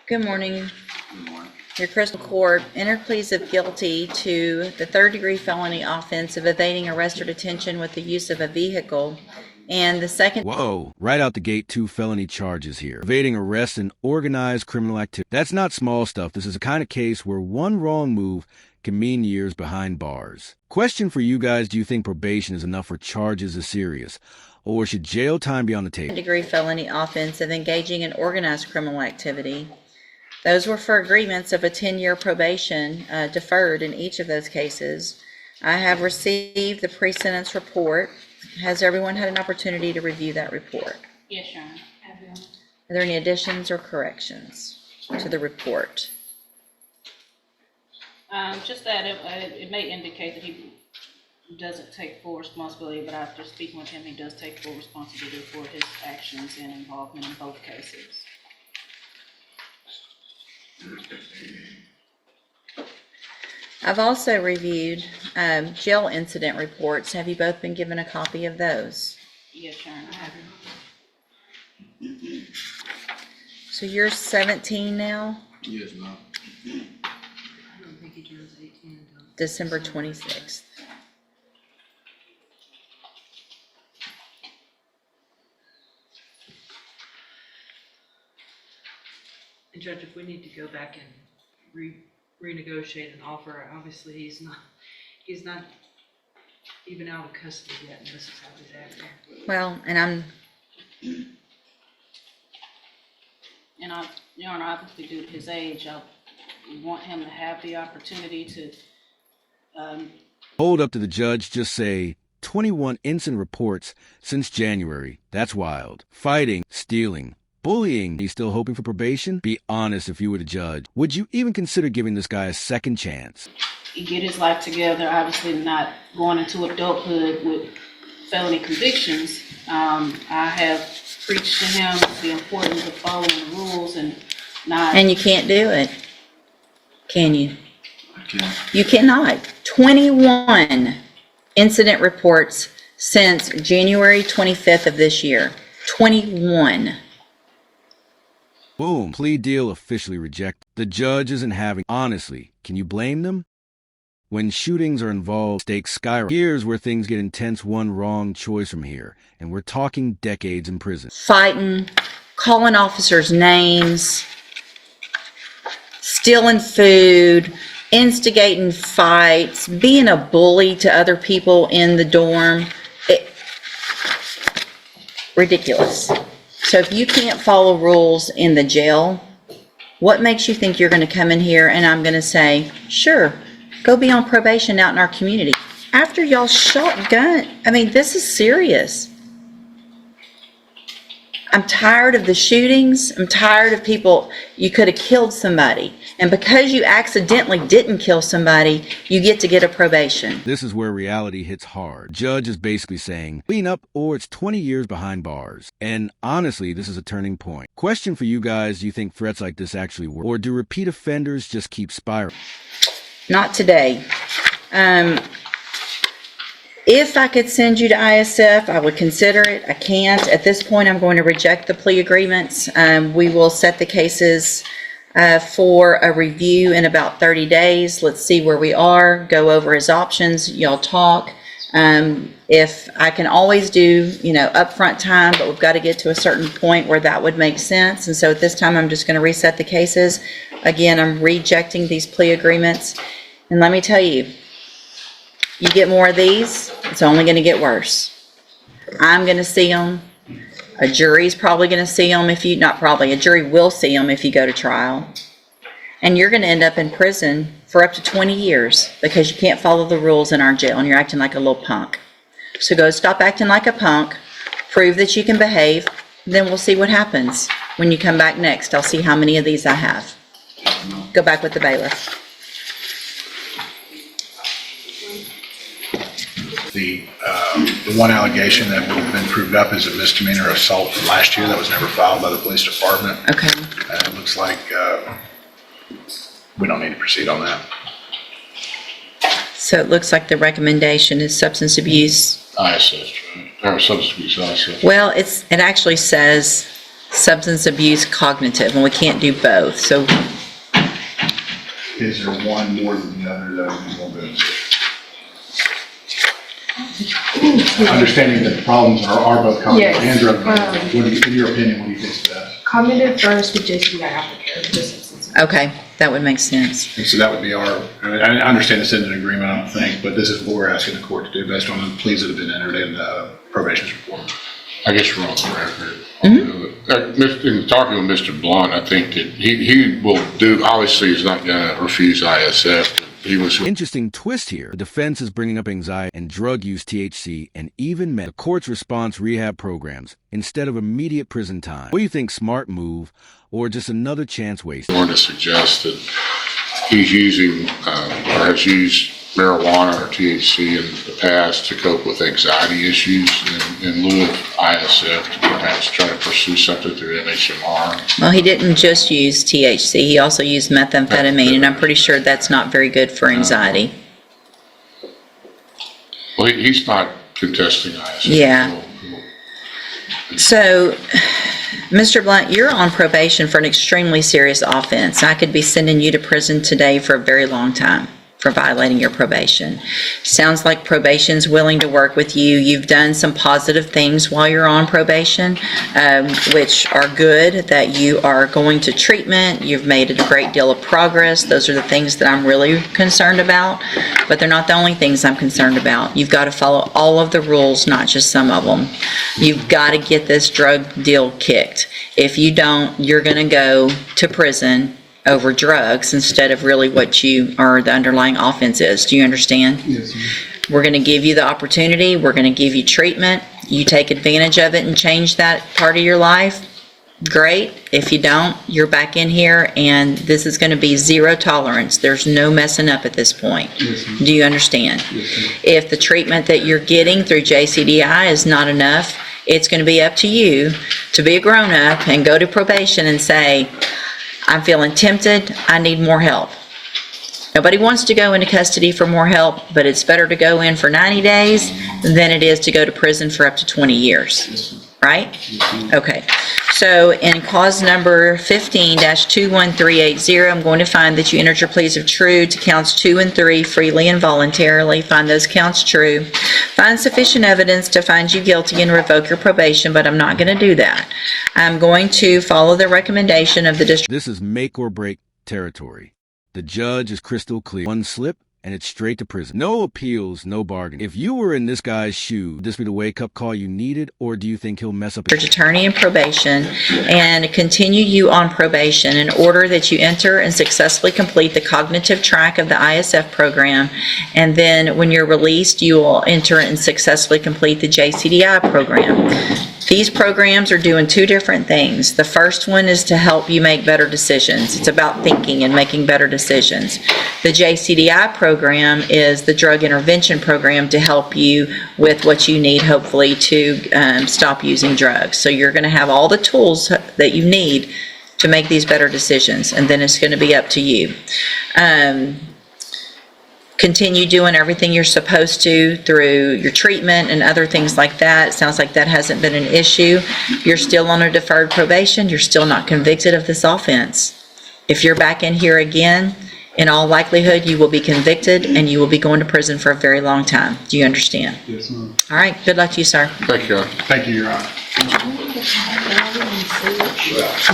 Good morning. Good morning. Your Crystal Court entered pleas of guilty to the third-degree felony offense of evading arrest or detention with the use of a vehicle, and the second... Whoa, right out the gate, 2 felony charges here. Evading arrest and organized criminal activity. That's not small stuff. This is a kind of case where one wrong move can mean years behind bars. Question for you guys, do you think probation is enough for charges as serious? Or should jail time be on the table? Degree felony offense of engaging in organized criminal activity. Those were for agreements of a 10-year probation deferred in each of those cases. I have received the pre-sentence report. Has everyone had an opportunity to review that report? Yes, Your Honor. Are there any additions or corrections to the report? Just that it may indicate that he doesn't take full responsibility, but after speaking with him, he does take full responsibility for his actions and involvement in both cases. I've also reviewed jail incident reports. Have you both been given a copy of those? Yes, Your Honor. So you're 17 now? Yes, ma'am. I don't think he turns 18 until December 26th. And Judge, if we need to go back and renegotiate an offer, obviously he's not even out of custody yet, and this is how he's acting. Well, and Your Honor, obviously due to his age, I want him to have the opportunity to Hold up to the judge, just say 21 incident reports since January. That's wild. Fighting, stealing, bullying. He's still hoping for probation? Be honest if you were the judge. Would you even consider giving this guy a second chance? get his life together, obviously not going into adulthood with felony convictions. I have preached to him the importance of following the rules and not... you can't do it, can you? I can. You cannot. 21 incident reports since January 25th of this year. 21. Boom. Plea deal officially rejected. The judge isn't having... Honestly, can you blame them? When shootings are involved, stakes skyrocket. Here's where things get intense. One wrong choice from here, and we're talking decades in prison. Fighting, calling officers names, stealing food, instigating fights, being a bully to other people in the dorm. Ridiculous. So if you can't follow rules in the jail, what makes you think you're going to come in here and I'm going to say, sure, go be on probation out in our community? After y'all shot gun, I mean, this is serious. I'm tired of the shootings. I'm tired of people, you could have killed somebody. And because you accidentally didn't kill somebody, you get to get a probation. This is where reality hits hard. Judge is basically saying, clean up or it's 20 years behind bars. And honestly, this is a turning point. Question for you guys, do you think threats like this actually work? Or do repeat offenders just keep spiraling? Not today. If I could send you to ISF, I would consider it. I can't. At this point, I'm going to reject the plea agreements. We will set the cases for a review in about 30 days. Let's see where we are, go over his options, y'all talk. If I can always do, upfront time, but we've got to get to a certain point where that would make sense. And so at this time, I'm just going to reset the cases. Again, I'm rejecting these plea agreements. And let me tell you, you get more of these, it's only going to get worse. I'm going to see them. A jury's probably going to see them if you, not probably, a jury will see them if you go to trial. And you're going to end up in prison for up to 20 years because you can't follow the rules in our jail and you're acting like a little punk. So go stop acting like a punk, prove that you can behave, then we'll see what happens. When you come back next, I'll see how many of these I have. Go back with the bailiff. The one allegation that would have been proved up is a misdemeanor assault from last year that was never filed by the police department. Okay. It looks like we don't need to proceed on that. So it looks like the recommendation is substance abuse. ISS, right? Or substance abuse, ISS. Well, it actually says substance abuse, cognitive, and we can't do both. So Is there one more than the other that we will do? Understanding that the problems are both cognitive Yes. and drug related, in your opinion, what do you think is best? Cognitive first with JCBI aftercare, just substance abuse. okay, that would make sense. And so that would be our, I understand it's in an agreement, I don't think, but this is what we're asking the court to do based on the pleas that have been entered in the probation's report. I guess we're on the record. In talking with Mr. Blunt, I think that he will do, obviously he's not gonna refuse ISF. He was, Interesting twist here. The defense is bringing up anxiety and drug use, THC, and even the court's response rehab programs instead of immediate prison time. What do you think, smart move or just another chance wasted? going to suggest that he's using, or has used marijuana or THC in the past to cope with anxiety issues in lieu of ISF to perhaps try to pursue something through MHMR. Well, he didn't just use THC, he also used methamphetamine, and I'm pretty sure that's not very good for anxiety. Well, he's not contesting ISF. Yeah. So, Mr. Blunt, you're on probation for an extremely serious offense. I could be sending you to prison today for a very long time for violating your probation. Sounds like probation's willing to work with you. You've done some positive things while you're on probation, which are good, that you are going to treatment. You've made a great deal of progress. Those are the things that I'm really concerned about, but they're not the only things I'm concerned about. You've got to follow all of the rules, not just some of them. You've got to get this drug deal kicked. If you don't, you're going to go to prison over drugs instead of really what you or the underlying offense is. Do you understand? Yes, ma'am. We're going to give you the opportunity. We're going to give you treatment. You take advantage of it and change that part of your life. Great. If you don't, you're back in here, and this is going to be zero tolerance. There's no messing up at this point. Yes, ma'am. Do you understand? Yes, ma'am. If the treatment that you're getting through JCDI is not enough, it's going to be up to you to be a grown-up and go to probation and say, I'm feeling tempted, I need more help. Nobody wants to go into custody for more help, but it's better to go in for 90 days than it is to go to prison for up to 20 years, Yes, ma'am. right? Yes, ma'am. Okay, so in cause number 15-21380, I'm going to find that you entered your pleas of true to counts 2 and 3 freely and voluntarily. Find those counts true. Find sufficient evidence to find you guilty and revoke your probation, but I'm not going to do that. I'm going to follow the recommendation of the district. This is make or break territory. The judge is crystal clear. One slip and it's straight to prison. No appeals, no bargaining. If you were in this guy's shoe, would this be the wake-up call you needed, or do you think he'll mess up? District attorney in probation and continue you on probation in order that you enter and successfully complete the cognitive track of the ISF program, and then when you're released, you will enter and successfully complete the JCDI program. These programs are doing two different things. The first one is to help you make better decisions. It's about thinking and making better decisions. The JCDI program is the drug intervention program to help you with what you need, hopefully, to stop using drugs. So you're going to have all the tools that you need to make these better decisions, and then it's going to be up to you. Continue doing everything you're supposed to through your treatment and other things like that. It sounds like that hasn't been an issue. You're still on a deferred probation. You're still not convicted of this offense. If you're back in here again, in all likelihood, you will be convicted and you will be going to prison for a very long time. Do you understand? Yes, ma'am. All right, good luck to you, sir. Thank you. Thank you, Your Honor.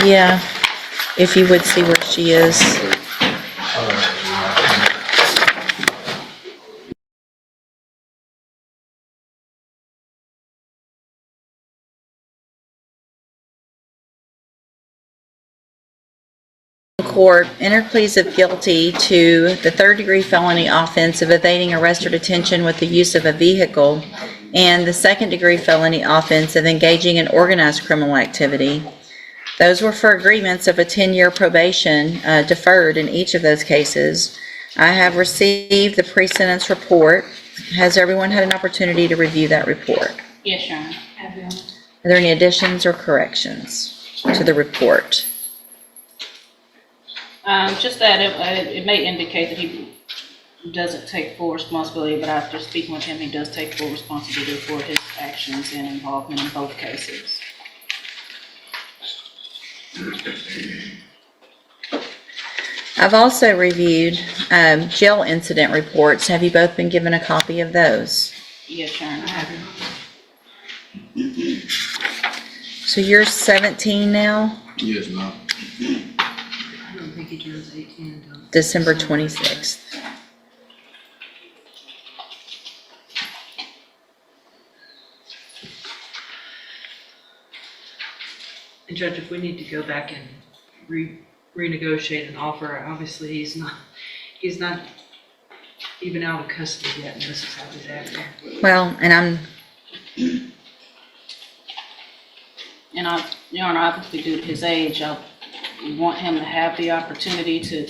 Yeah, if you would see where she is. Court entered pleas of guilty to the third-degree felony offense of evading arrest or detention with the use of a vehicle, and the second-degree felony offense of engaging in organized criminal activity. Those were for agreements of a 10-year probation deferred in each of those cases. I have received the pre-sentence report. Has everyone had an opportunity to review that report? Yes, Your Honor. Are there any additions or corrections to the report? Just that it may indicate that he doesn't take full responsibility, but after speaking with him, he does take full responsibility for his actions and involvement in both cases. I've also reviewed jail incident reports. Have you both been given a copy of those? Yes, Sharon, I have it. So you're 17 now, Yes, ma'am. I don't think he turns 18 until. December 26th. And Judge, if we need to go back and renegotiate an offer, obviously he's not even out of custody yet, and this is how he's acting. Well, and And Your Honor, obviously due to his age, I want him to have the opportunity to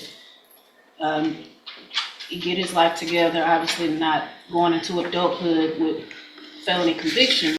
get his life together, obviously not going into adulthood with felony convictions.